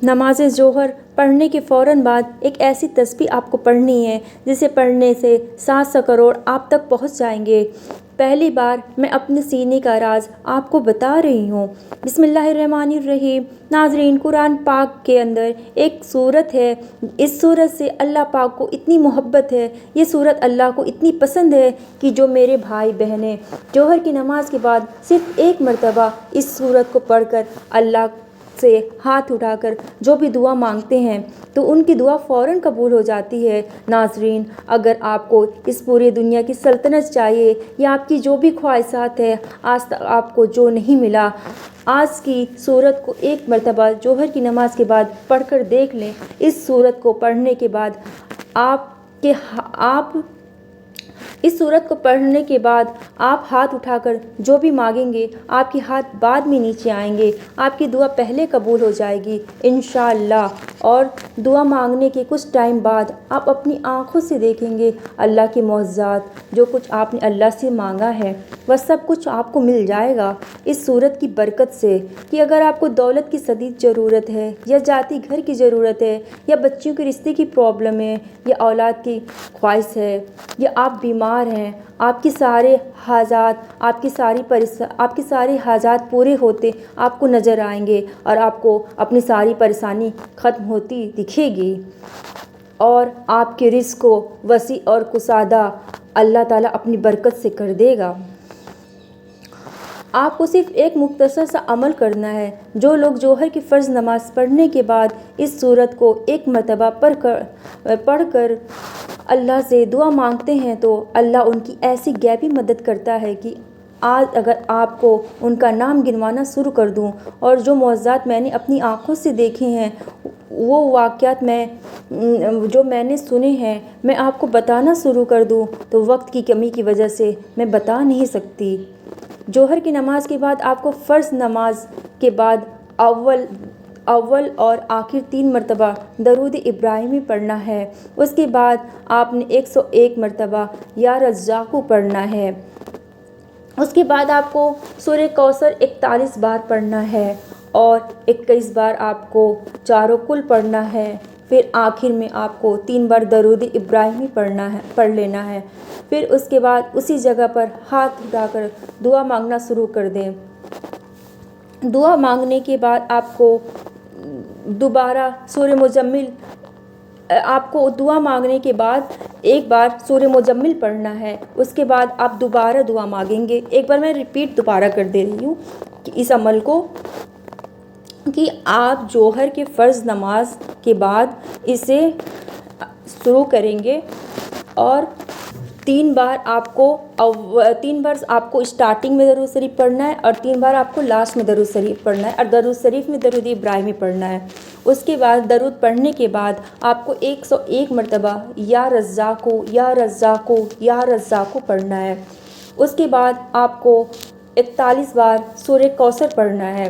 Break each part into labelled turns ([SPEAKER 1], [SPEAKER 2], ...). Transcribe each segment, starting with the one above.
[SPEAKER 1] نماز ظہر پڑھنے کے فوراً بعد ایک ایسی تسبیح آپ کو پڑھنی ہے جسے پڑھنے سے 700 کروڑ آپ تک پہنچ جائیں گے۔ پہلی بار میں اپنے سینے کا راز آپ کو بتا رہی ہوں۔ بسم اللہ الرحمن الرحیم۔ ناظرین، قرآن پاک کے اندر ایک سورت ہے، اس سورت سے اللہ پاک کو اتنی محبت ہے، یہ سورت اللہ کو اتنی پسند ہے کہ جو میرے بھائی بہنیں ظہر کی نماز کے بعد صرف ایک مرتبہ اس سورت کو پڑھ کر اللہ سے ہاتھ اٹھا کر جو بھی دعا مانگتے ہیں تو ان کی دعا فوراً قبول ہو جاتی ہے۔ ناظرین، اگر آپ کو اس پوری دنیا کی سلطنت چاہیے یا آپ کی جو بھی خواہشات ہے، آج تک آپ کو جو نہیں ملا، آج کی سورت کو ایک مرتبہ ظہر کی نماز کے بعد پڑھ کر دیکھ لیں۔ اس سورت کو پڑھنے کے بعد اس سورت کو پڑھنے کے بعد آپ ہاتھ اٹھا کر جو بھی مانگیں گے، آپ کے ہاتھ بعد میں نیچے آئیں گے، آپ کی دعا پہلے قبول ہو جائے گی انشاءاللہ۔ اور دعا مانگنے کے کچھ ٹائم بعد آپ اپنی آنکھوں سے دیکھیں گے اللہ کے معجزات، جو کچھ آپ نے اللہ سے مانگا ہے وہ سب کچھ آپ کو مل جائے گا اس سورت کی برکت سے۔ کہ اگر آپ کو دولت کی شدید ضرورت ہے، یا ذاتی گھر کی ضرورت ہے، یا بچیوں کے رشتے کی پرابلم ہے، یا اولاد کی خواہش ہے، یا آپ بیمار ہیں، آپ کے سارے حاجات، آپ کے سارے حاجات پورے ہوتے آپ کو نظر آئیں گے اور آپ کو اپنی ساری پریشانی ختم ہوتی دکھے گی، اور آپ کے رزق کو وسیع اور کشادہ اللہ تعالیٰ اپنی برکت سے کر دے گا۔ آپ کو صرف ایک مختصر سا عمل کرنا ہے۔ جو لوگ ظہر کی فرض نماز پڑھنے کے بعد اس سورت کو ایک مرتبہ پڑھ کر اللہ سے دعا مانگتے ہیں تو اللہ ان کی ایسی غیبی مدد کرتا ہے کہ آج اگر آپ کو ان کا نام گنوانا شروع کر دوں اور جو معجزات میں نے اپنی آنکھوں سے دیکھے ہیں، وہ واقعات جو میں نے سنے ہیں، میں آپ کو بتانا شروع کر دوں تو وقت کی کمی کی وجہ سے میں بتا نہیں سکتی۔ ظہر کی نماز کے بعد آپ کو فرض نماز کے بعد اول اور آخر 3 مرتبہ درود ابراہیمی پڑھنا ہے۔ اس کے بعد آپ نے 101 مرتبہ یا رزاقو پڑھنا ہے۔ اس کے بعد آپ کو سورہ کوثر 41 بار پڑھنا ہے اور 21 بار آپ کو چاروں کل پڑھنا ہے۔ پھر آخر میں آپ کو 3 بار درود ابراہیمی پڑھ لینا ہے۔ پھر اس کے بعد اسی جگہ پر ہاتھ اٹھا کر دعا مانگنا شروع کر دیں۔ دعا مانگنے کے بعد آپ کو دوبارہ سورہ مزمل، آپ کو دعا مانگنے کے بعد ایک بار سورہ مزمل پڑھنا ہے۔ اس کے بعد آپ دوبارہ دعا مانگیں گے۔ ایک بار میں ریپیٹ دوبارہ کر دے رہی ہوں کہ اس عمل کو، کہ آپ ظہر کے فرض نماز کے بعد اسے شروع کریں گے اور 3 بار آپ کو اسٹارٹنگ میں درود شریف پڑھنا ہے اور 3 بار آپ کو لاسٹ میں درود شریف پڑھنا ہے، اور درود شریف میں درود ابراہیمی پڑھنا ہے۔ اس کے بعد درود پڑھنے کے بعد آپ کو 101 مرتبہ یا رزاقو یا رزاقو یا رزاقو پڑھنا ہے۔ اس کے بعد آپ کو 41 بار سورہ کوثر پڑھنا ہے،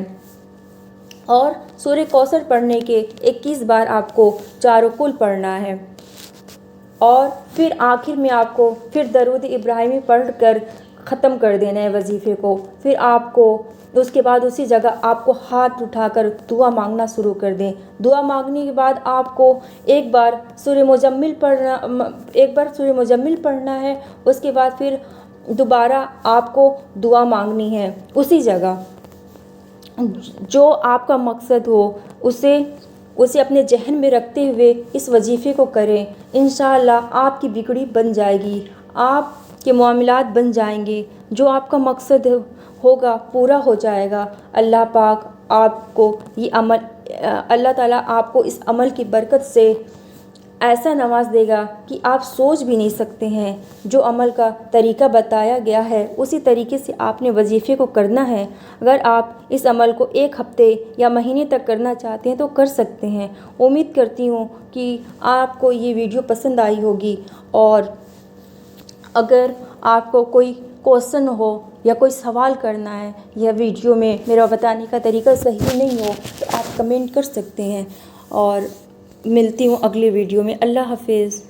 [SPEAKER 1] اور سورہ کوثر پڑھنے کے 21 بار آپ کو چاروں کل پڑھنا ہے، اور پھر آخر میں آپ کو پھر درود ابراہیمی پڑھ کر ختم کر دینا ہے وظیفے کو۔ پھر آپ کو اس کے بعد اسی جگہ آپ کو ہاتھ اٹھا کر دعا مانگنا شروع کر دیں۔ دعا مانگنے کے بعد آپ کو ایک بار سورہ مزمل پڑھنا ہے۔ اس کے بعد پھر دوبارہ آپ کو دعا مانگنی ہے اسی جگہ۔ جو آپ کا مقصد ہو اسے اپنے ذہن میں رکھتے ہوئے اس وظیفے کو کریں۔ انشاءاللہ آپ کی بگڑی بن جائے گی، آپ کے معاملات بن جائیں گے، جو آپ کا مقصد ہوگا پورا ہو جائے گا۔ اللہ پاک آپ کو اللہ تعالیٰ آپ کو اس عمل کی برکت سے ایسا نواز دے گا کہ آپ سوچ بھی نہیں سکتے ہیں۔ جو عمل کا طریقہ بتایا گیا ہے اسی طریقے سے آپ نے وظیفے کو کرنا ہے۔ اگر آپ اس عمل کو 1 ہفتے یا مہینے تک کرنا چاہتے ہیں تو کر سکتے ہیں۔ امید کرتی ہوں کہ آپ کو یہ ویڈیو پسند آئی ہوگی، اور اگر آپ کو کوئی کوشچن ہو یا کوئی سوال کرنا ہے یا ویڈیو میں میرا بتانے کا طریقہ صحیح نہیں ہو تو آپ کمنٹ کر سکتے ہیں، اور ملتی ہوں اگلے ویڈیو میں۔ اللہ حافظ۔